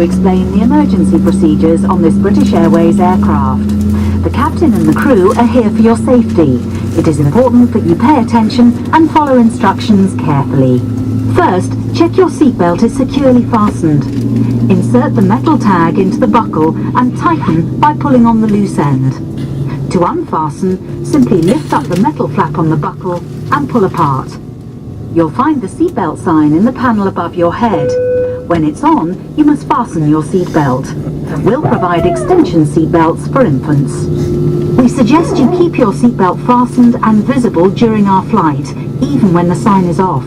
to explain the emergency procedures on this British Airways aircraft. The captain and the crew are here for your safety. It is important that you pay attention and follow instructions carefully. First, check your seatbelt is securely fastened. Insert the metal tag into the buckle and tighten by pulling on the loose end. To unfasten, simply lift up the metal flap on the buckle and pull apart. You'll find the seatbelt sign in the panel above your head. When it's on, you must fasten your seatbelt. We'll provide extension seatbelts for infants. We suggest you keep your seatbelt fastened and visible during our flight, even when the sign is off.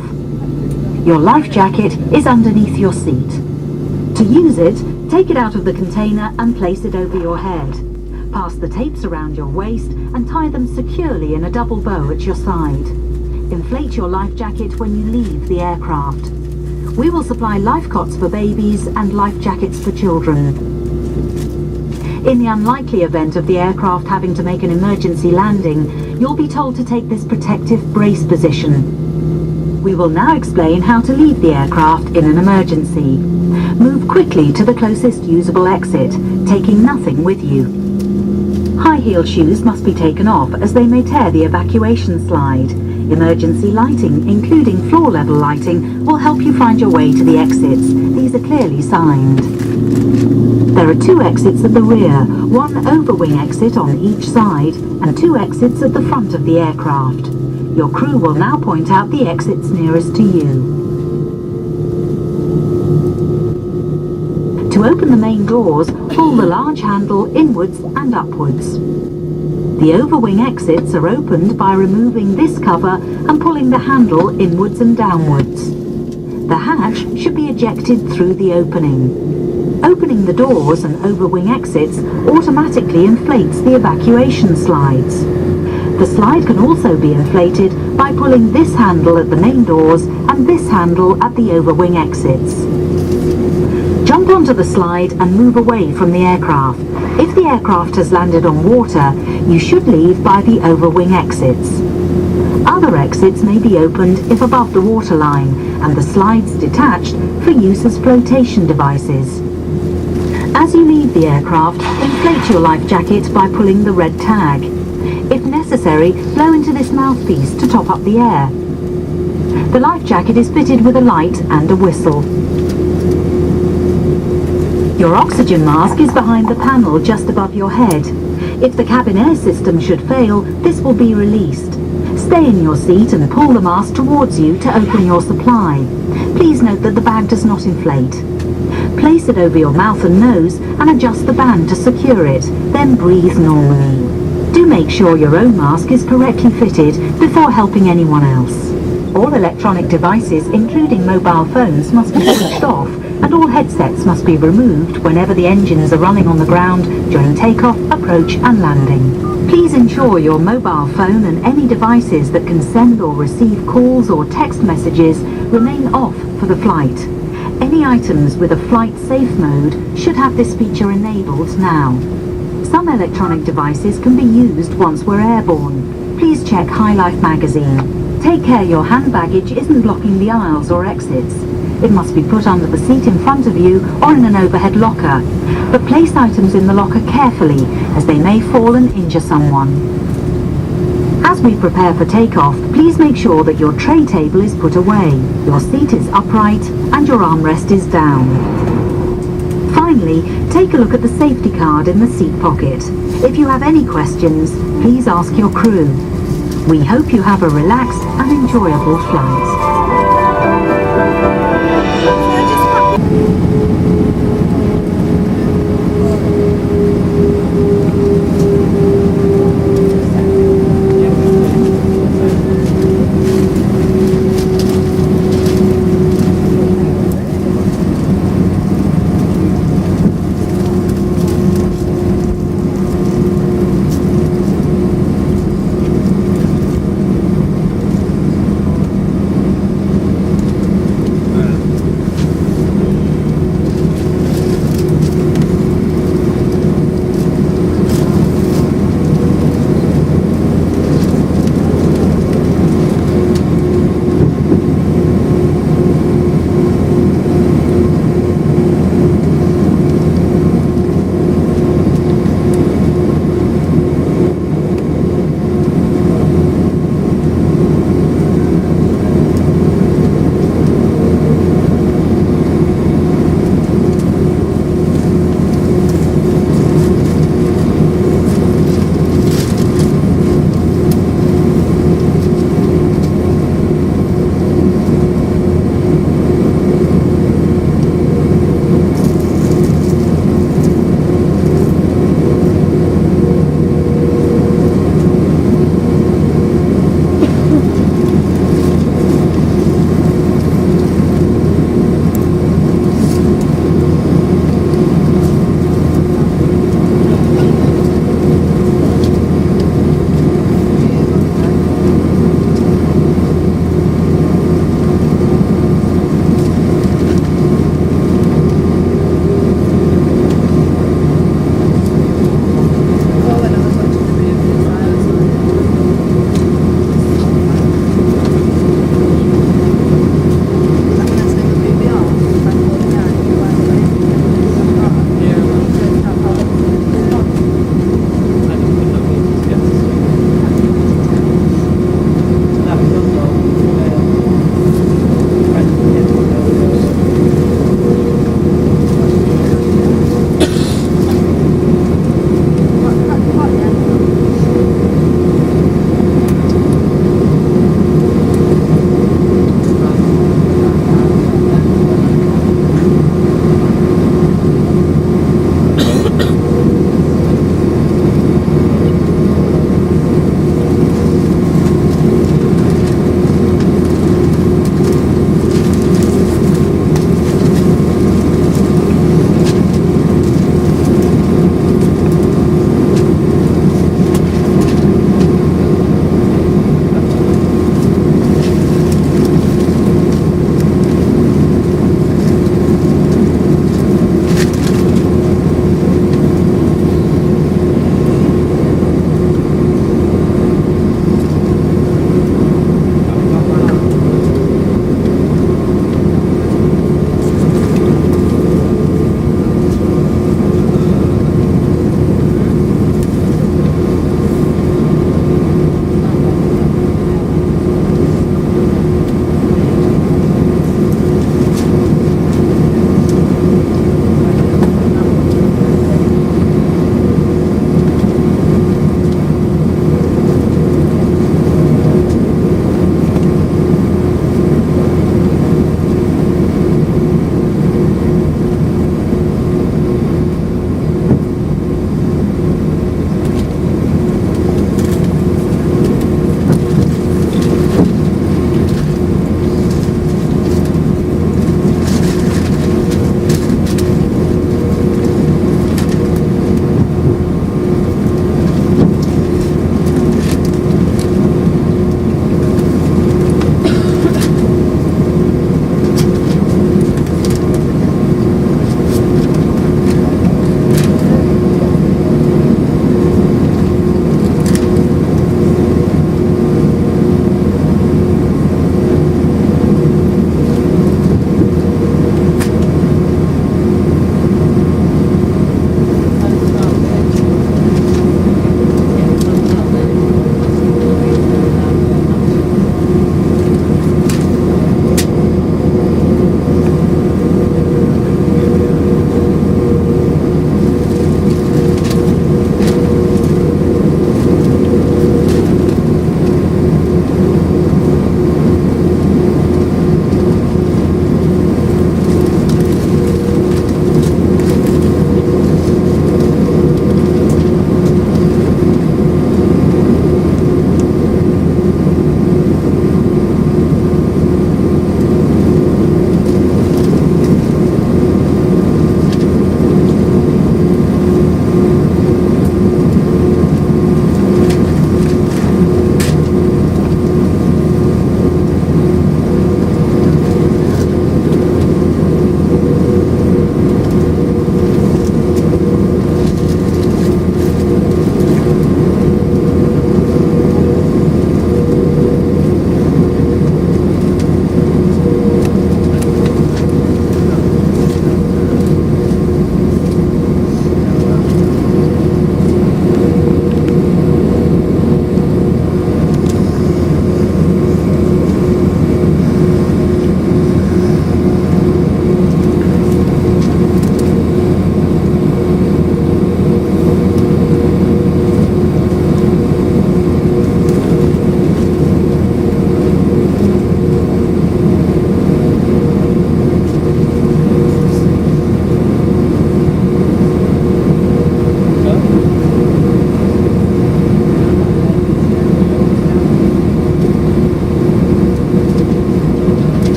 Your life jacket is underneath your seat. To use it, take it out of the container and place it over your head. Pass the tapes around your waist and tie them securely in a double bow at your side. Inflate your life jacket when you leave the aircraft. We will supply life cots for babies and life jackets for children. In the unlikely event of the aircraft having to make an emergency landing, you'll be told to take this protective brace position. We will now explain how to leave the aircraft in an emergency. Move quickly to the closest usable exit, taking nothing with you. High-heeled shoes must be taken off as they may tear the evacuation slide. Emergency lighting, including floor-level lighting, will help you find your way to the exits. These are clearly signed. There are 2 exits at the rear, 1 overwing exit on each side, and 2 exits at the front of the aircraft. Your crew will now point out the exits nearest to you. To open the main doors, pull the large handle inwards and upwards. The overwing exits are opened by removing this cover and pulling the handle inwards and downwards. The hatch should be ejected through the opening. Opening the doors and overwing exits automatically inflates the evacuation slides. The slide can also be inflated by pulling this handle at the main doors and this handle at the overwing exits. Jump onto the slide and move away from the aircraft. If the aircraft has landed on water, you should leave by the overwing exits. Other exits may be opened if above the waterline and the slides detached for use as flotation devices. As you leave the aircraft, inflate your life jacket by pulling the red tag. If necessary, blow into this mouthpiece to top up the air. The life jacket is fitted with a light and a whistle. Your oxygen mask is behind the panel just above your head. If the cabin air system should fail, this will be released. Stay in your seat and pull the mask towards you to open your supply. Please note that the bag does not inflate. Place it over your mouth and nose and adjust the band to secure it, then breathe normally. Do make sure your own mask is correctly fitted before helping anyone else. All electronic devices, including mobile phones, must be switched off, and all headsets must be removed whenever the engines are running on the ground during takeoff, approach and landing. Please ensure your mobile phone and any devices that can send or receive calls or text messages remain off for the flight. Any items with a flight safe mode should have this feature enabled now. Some electronic devices can be used once we're airborne. Please check High Life magazine. Take care your hand baggage isn't blocking the aisles or exits. It must be put under the seat in front of you or in an overhead locker. But place items in the locker carefully, as they may fall and injure someone. As we prepare for takeoff, please make sure that your tray table is put away, your seat is upright and your armrest is down. Finally, take a look at the safety card in the seat pocket. If you have any questions, please ask your crew. We hope you have a relaxed and enjoyable flight.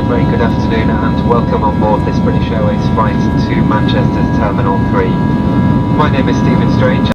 very good afternoon and welcome on board this British Airways flight to Manchester's Terminal 3. My name is Stephen Strange.